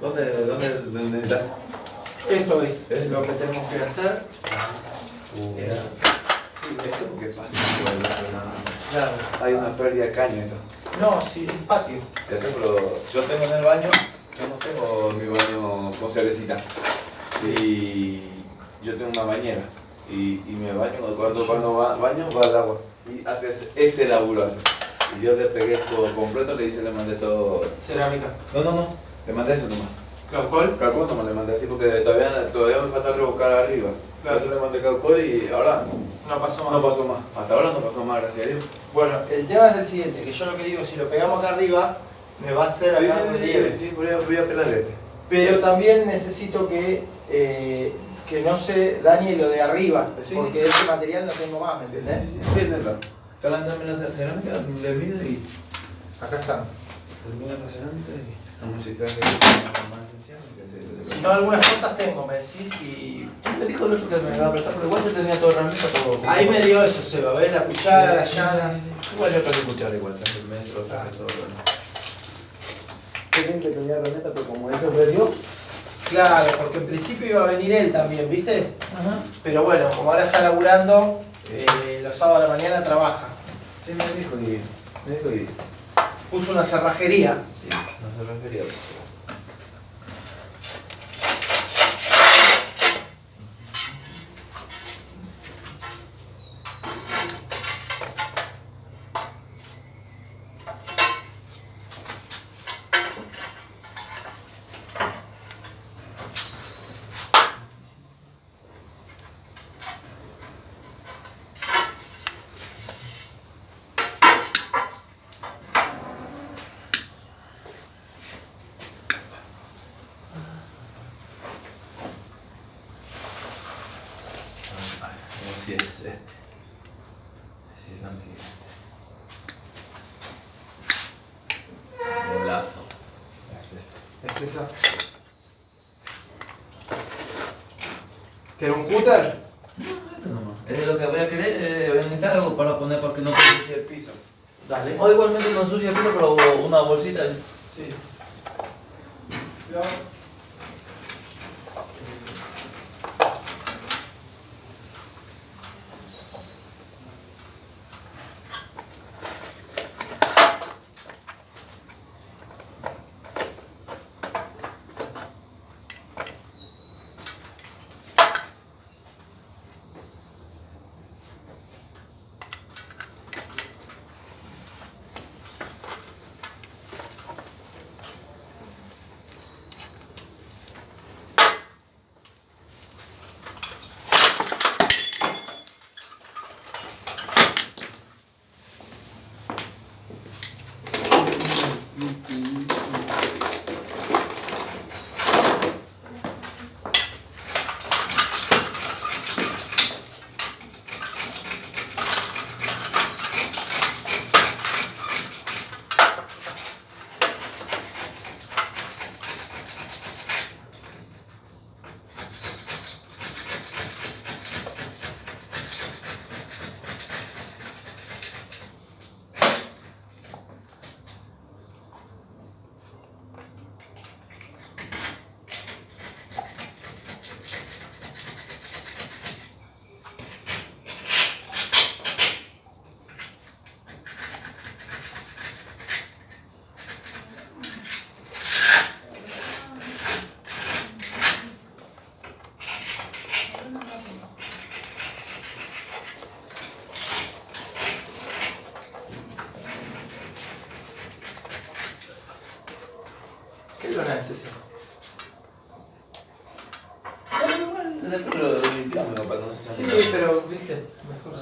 ¿Dónde está? Esto es lo que tenemos que hacer. Sí, eso porque pasa igual, Claro. hay una pérdida de caño esto. No, sí, es patio. Pero yo tengo en el baño, yo no tengo mi baño con cervecita. Y yo tengo una bañera. Y me baño, cuando baño va al agua. Y hace ese laburo hace. Y yo le pegué todo completo, le mandé todo. Cerámica. No, le mandé eso nomás. ¿Claucol? Calcón nomás le mandé así porque todavía me falta revocar arriba. Claro. Entonces le mandé calcol y ahora No pasó más. no pasó más. Hasta ahora no pasó más, gracias a Dios. Bueno, el tema es el siguiente, que yo lo que digo, si lo pegamos acá arriba, me va a hacer acá un relieve. Sí, voy a pelar este. Pero también necesito que no se dañe lo de arriba, Sí. porque ese material no tengo más, ¿me entendés? Sí, entiéndelo. Salándome la cerámica, le mido y Acá están. termina la cerámica y vamos a citar más atención. Si no, algunas cosas tengo, me decís y... Me dijo el otro que me iba a prestar, pero igual yo tenía todo herramienta, todo. Ahí me dio eso, Seba, ¿ves? La cuchara, la llana. Igual yo traje cuchara igual, traje el metro, traje todo. Qué bien que tenía herramienta, pero como eso ofreció. Claro, porque en principio iba a venir él también, ¿viste? Ajá. Pero bueno, como ahora está laburando, los sábados a la mañana trabaja. Sí, me dijo y. Puso una cerrajería. Sí, no se refería a eso. Sí, es este. Sí, es la medida. Bolazo. Es este. Es esa. ¿Quiere un cúter? No, esto nomás. Es de lo que voy a querer, voy a necesitar algo para poner para que no se ensucie el piso. Dale. O igualmente no ensucia el piso, pero una bolsita. Sí. ¿Qué lona es esa? Después lo limpiamos para que no se Sí, pero, viste, mejor.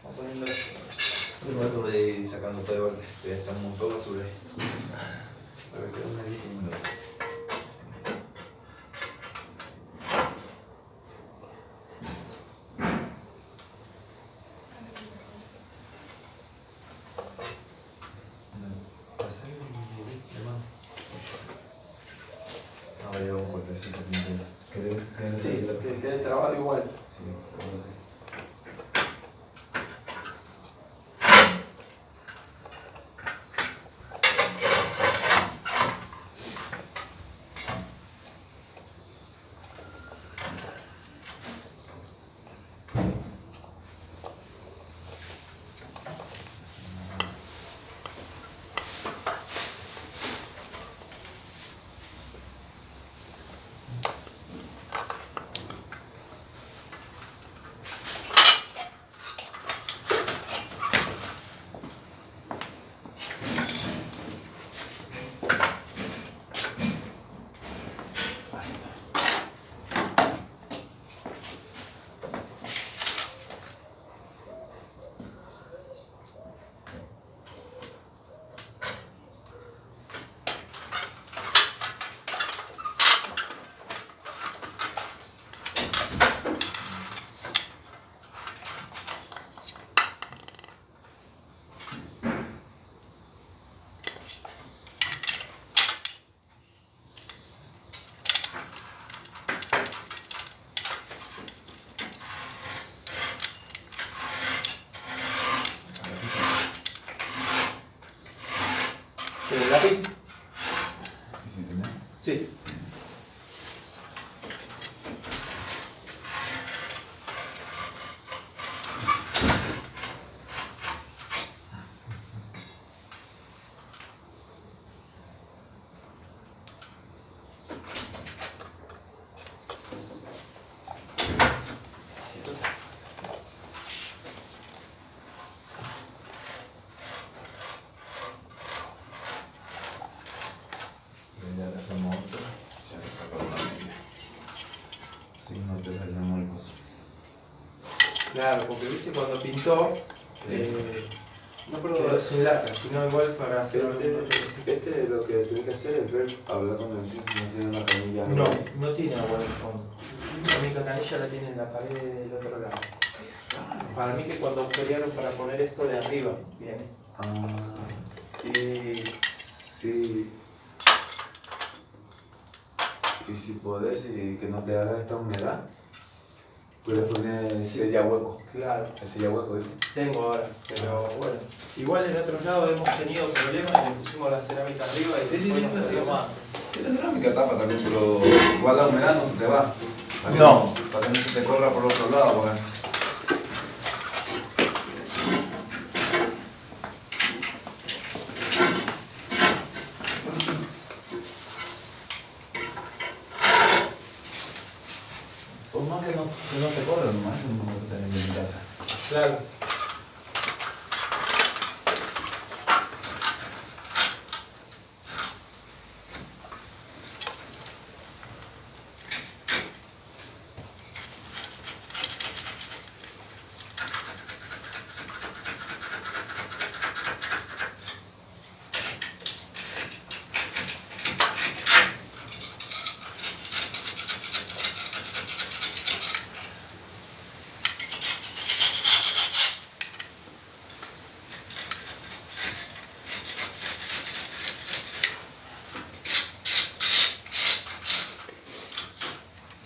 vamos poniendo esto. Igual lo voy a ir sacando todo de vuelta. Voy a echar un poco sobre. Para que quede una línea. Sí, que quede trabado igual. Sí, ¿Lápiz? ¿Y si tenés? Sí. Ya le hacemos otro, ya le sacamos la media. Así no te dañamos el coso. Claro, porque viste cuando pintó, No, quedó sin lata, sino igual para hacer este lo que tenés que hacer es ver, hablar con el vecino si no tiene una canilla. No, no tiene agua en el fondo. La única canilla la tiene en la pared del otro lado. Para mí que cuando pelearon para poner esto de arriba, viene. Y sí. Y si podés y que no te haga esta humedad, puedes poner sella hueco. Claro, El sella hueco, ¿viste? tengo ahora, pero bueno. Igual en otros lados hemos tenido problemas y le pusimos la cerámica arriba y Sí, después sí, nos salió sí. más. Sí, la cerámica tapa también, pero igual la humedad no se te va. Para que No. para que no se te corra por otro lado, bueno. Por más que no te corra, nomás es un poco que tenés en mi casa. Claro.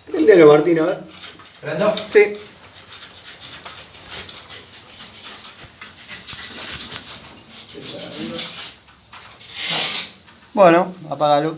Prendelo, Martín, a ver. ¿Prendo? Sí. Bueno, apágalo.